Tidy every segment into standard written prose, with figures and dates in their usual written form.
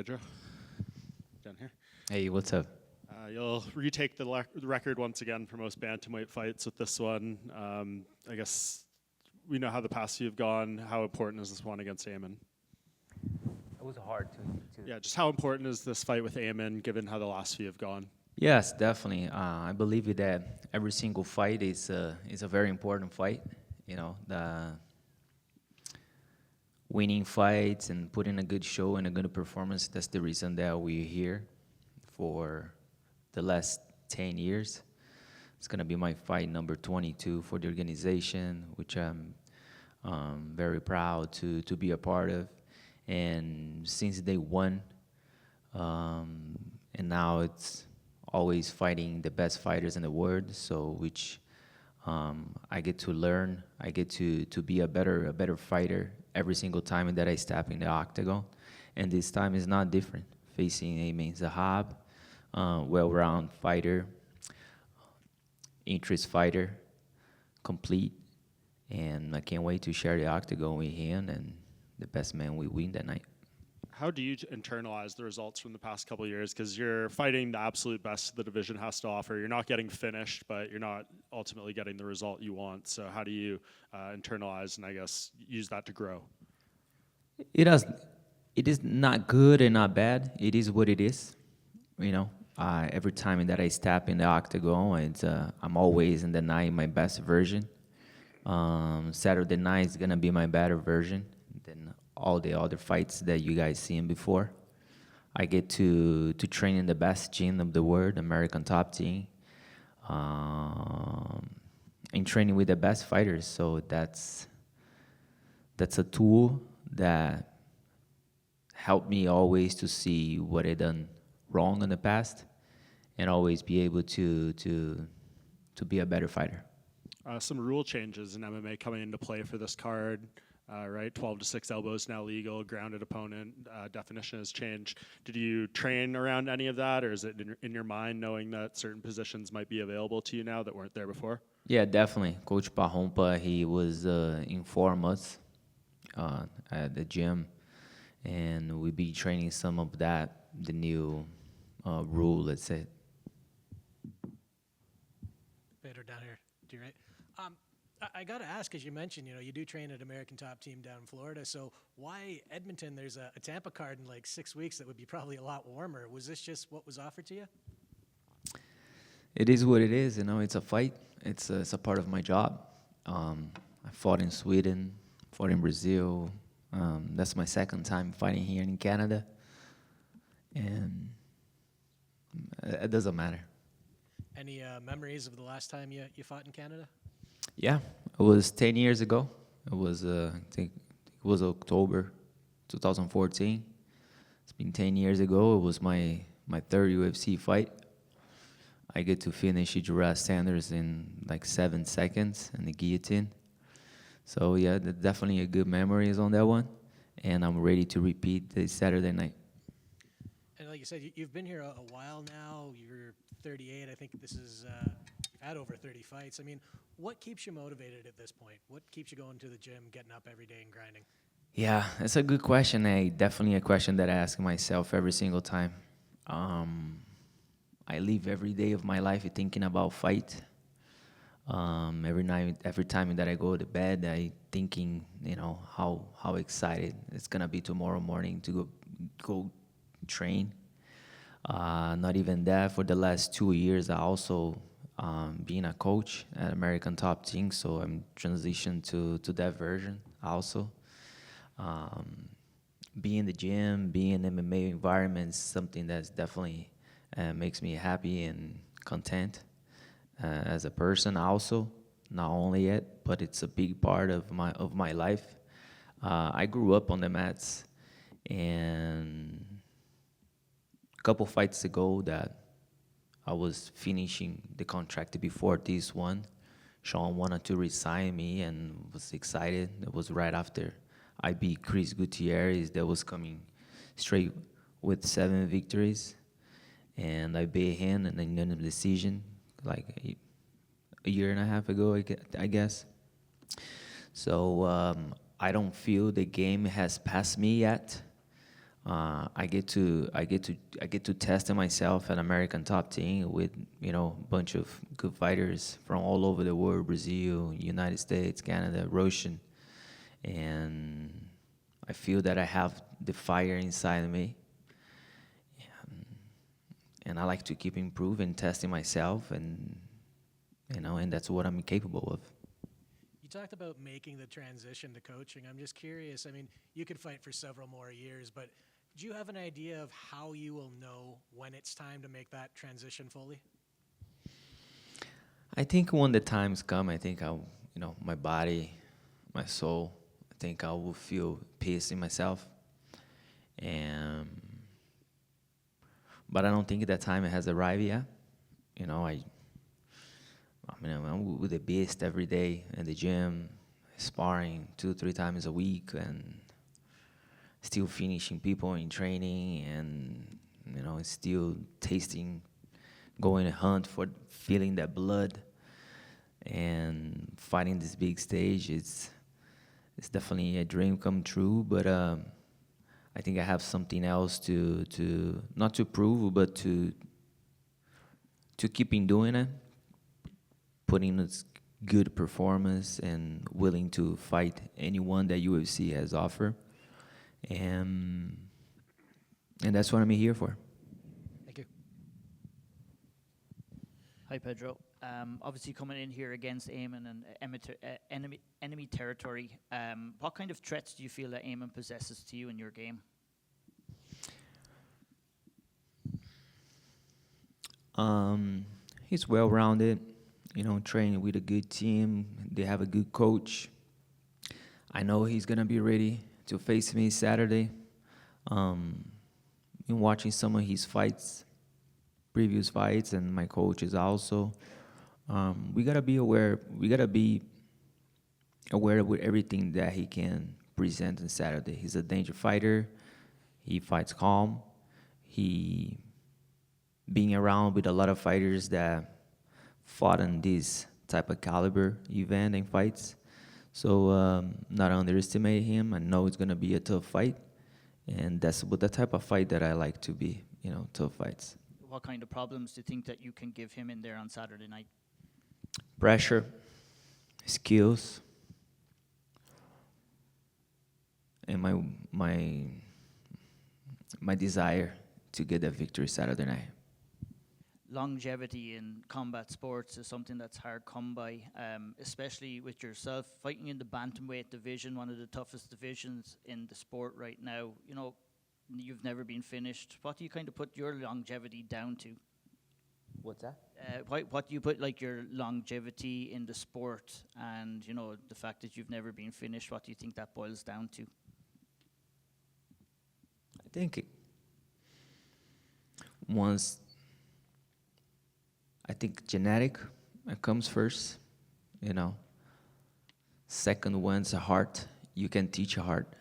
Pedro. Down here. Hey, what's up? You'll retake the record once again for most bantamweight fights with this one. I guess we know how the past few have gone. How important is this one against Aiemann? It was hard to. Yeah, just how important is this fight with Aiemann, given how the last few have gone? Yes, definitely. I believe that every single fight is a very important fight. You know, the winning fights and putting a good show and a good performance. That's the reason that we're here for the last 10 years. It's gonna be my fight number 22 for the organization, which I'm very proud to be a part of. And since day one, and now it's always fighting the best fighters in the world. So which I get to learn, I get to be a better fighter every single time that I step in the octagon. And this time is not different. Facing Aiemann Zahabi, well-rounded fighter, interest fighter, complete, and I can't wait to share the octagon with him, and the best man will win that night. How do you internalize the results from the past couple of years? Because you're fighting the absolute best the division has to offer. You're not getting finished, but you're not ultimately getting the result you want. So how do you internalize and, I guess, use that to grow? It is not good and not bad. It is what it is. You know, every time that I step in the octagon, I'm always in the night my best version. Saturday night is gonna be my better version than all the other fights that you guys seen before. I get to train in the best gym of the world, American Top Team, and training with the best fighters. So that's a tool that helped me always to see what I done wrong in the past, and always be able to be a better fighter. Some rule changes in MMA coming into play for this card, right? 12 to 6 elbows now legal, grounded opponent definition has changed. Did you train around any of that, or is it in your mind knowing that certain positions might be available to you now that weren't there before? Yeah, definitely. Coach Parrompa, he was inform us at the gym, and we be training some of that, the new rule, let's say. Pedro down here, do you right? I got to ask, as you mentioned, you do train at American Top Team down in Florida. So why Edmonton? There's a Tampa card in like 6 weeks that would be probably a lot warmer. Was this just what was offered to you? It is what it is. It's a fight. It's a part of my job. I fought in Sweden, fought in Brazil. That's my second time fighting here in Canada, and it doesn't matter. Any memories of the last time you fought in Canada? Yeah, it was 10 years ago. It was, I think it was October 2014. It's been 10 years ago. It was my third UFC fight. I get to finish Gerard Sanders in like 7 seconds in the guillotine. So yeah, definitely a good memories on that one. And I'm ready to repeat this Saturday night. And like you said, you've been here a while now. You're 38. I think this is you've had over 30 fights. I mean, what keeps you motivated at this point? What keeps you going to the gym, getting up every day and grinding? Yeah, that's a good question. Definitely a question that I ask myself every single time. I live every day of my life thinking about fight. Every night, every time that I go to bed, I thinking, how excited it's gonna be tomorrow morning to go train. Not even that. For the last 2 years, I also being a coach at American Top Team, so I'm transitioned to that version also. Being in the gym, being in MMA environment is something that's definitely makes me happy and content as a person also. Not only it, but it's a big part of my life. I grew up on the mats, and a couple fights ago that I was finishing the contract before this one, Sean wanted to resign me and was excited. It was right after I beat Chris Gutierrez that was coming straight with 7 victories. And I beat him in a unanimous decision like a year and a half ago, I guess. So I don't feel the game has passed me yet. I get to test myself at American Top Team with a bunch of good fighters from all over the world: Brazil, United States, Canada, Russian, and I feel that I have the fire inside of me, and I like to keep improving, testing myself, and and that's what I'm capable of. You talked about making the transition to coaching. I'm just curious. I mean, you could fight for several more years, but do you have an idea of how you will know when it's time to make that transition fully? I think when the times come, I think I'll, my body, my soul, I think I will feel peace in myself. And, but I don't think that time has arrived yet. I'm with the beast every day in the gym, sparring 2-3 times a week, and still finishing people in training, and still tasting, going to hunt for feeling that blood, and fighting this big stage. It's definitely a dream come true, but I think I have something else to not to prove, but to keeping doing it, putting a good performance, and willing to fight anyone that UFC has offered. And that's what I'm here for. Thank you. Hi, Pedro. Obviously, coming in here against Aiemann and enemy territory, what kind of threats do you feel that Aiemann possesses to you in your game? He's well-rounded, training with a good team. They have a good coach. I know he's going to be ready to face me Saturday. Been watching some of his fights, previous fights, and my coaches also. We gotta be aware. We gotta be aware with everything that he can present on Saturday. He's a danger fighter. He fights calm. He being around with a lot of fighters that fought in this type of caliber event and fights. So not underestimate him. I know it's gonna be a tough fight, and that's what the type of fight that I like to be. Tough fights. What kind of problems do you think that you can give him in there on Saturday night? Pressure, skills, and my desire to get that victory Saturday night. Longevity in combat sports is something that's hard come by, especially with yourself fighting in the bantamweight division, one of the toughest divisions in the sport right now. You've never been finished. What do you kind of put your longevity down to? What's that? What do you put like your longevity in the sport, and the fact that you've never been finished? What do you think that boils down to? I think once. I think genetic comes first. Second one's a heart. You can teach a heart,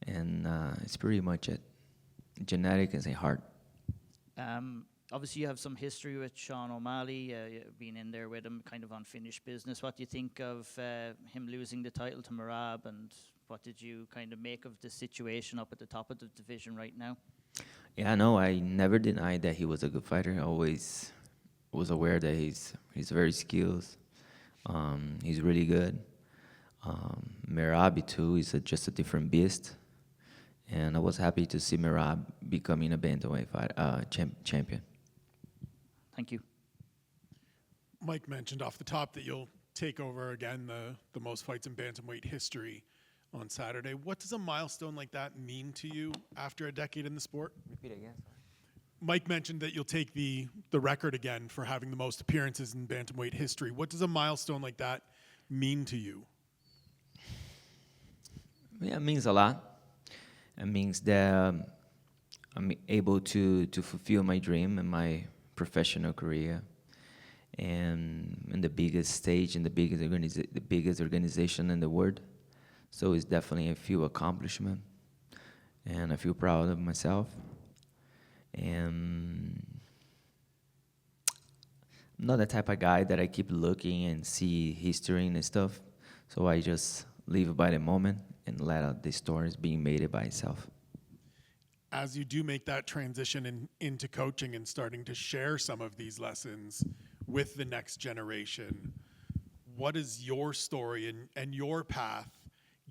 and it's pretty much it. Genetic is a heart. Obviously, you have some history with Sean O'Malley, being in there with him, kind of unfinished business. What do you think of him losing the title to Merab, and what did you kind of make of the situation up at the top of the division right now? Yeah, no, I never denied that he was a good fighter. I always was aware that he's very skilled. He's really good. Merab too is just a different beast, and I was happy to see Merab becoming a bantamweight champion. Thank you. Mike mentioned off the top that you'll take over again the most fights in bantamweight history on Saturday. What does a milestone like that mean to you after a decade in the sport? Repeat again. Mike mentioned that you'll take the record again for having the most appearances in bantamweight history. What does a milestone like that mean to you? Yeah, it means a lot. It means that I'm able to fulfill my dream in my professional career, and in the biggest stage, in the biggest organization in the world. So it's definitely a few accomplishment, and I feel proud of myself. And I'm not the type of guy that I keep looking and see history and stuff. So I just live by the moment and let out the stories being made by itself. as you do make that transition into coaching and starting to share some of these lessons with the next generation, what is your story and your path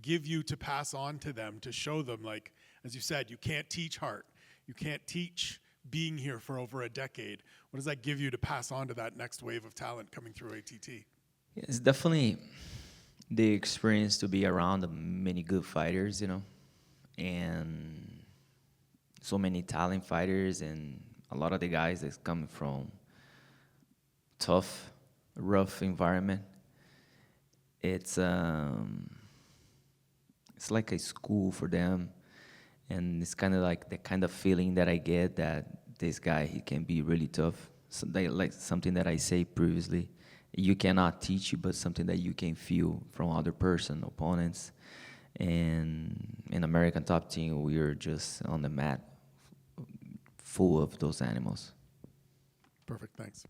give you to pass on to them, to show them, like, as you said, you can't teach heart. You can't teach being here for over a decade. What does that give you to pass on to that next wave of talent coming through ATT? It's definitely the experience to be around many good fighters, and so many talent fighters, and a lot of the guys that's coming from tough, rough environment. It's like a school for them, and it's kind of like the kind of feeling that I get that this guy, he can be really tough. So like something that I say previously, you cannot teach you, but something that you can feel from other person, opponents. And in American Top Team, we are just on the mat full of those animals. Perfect, thanks.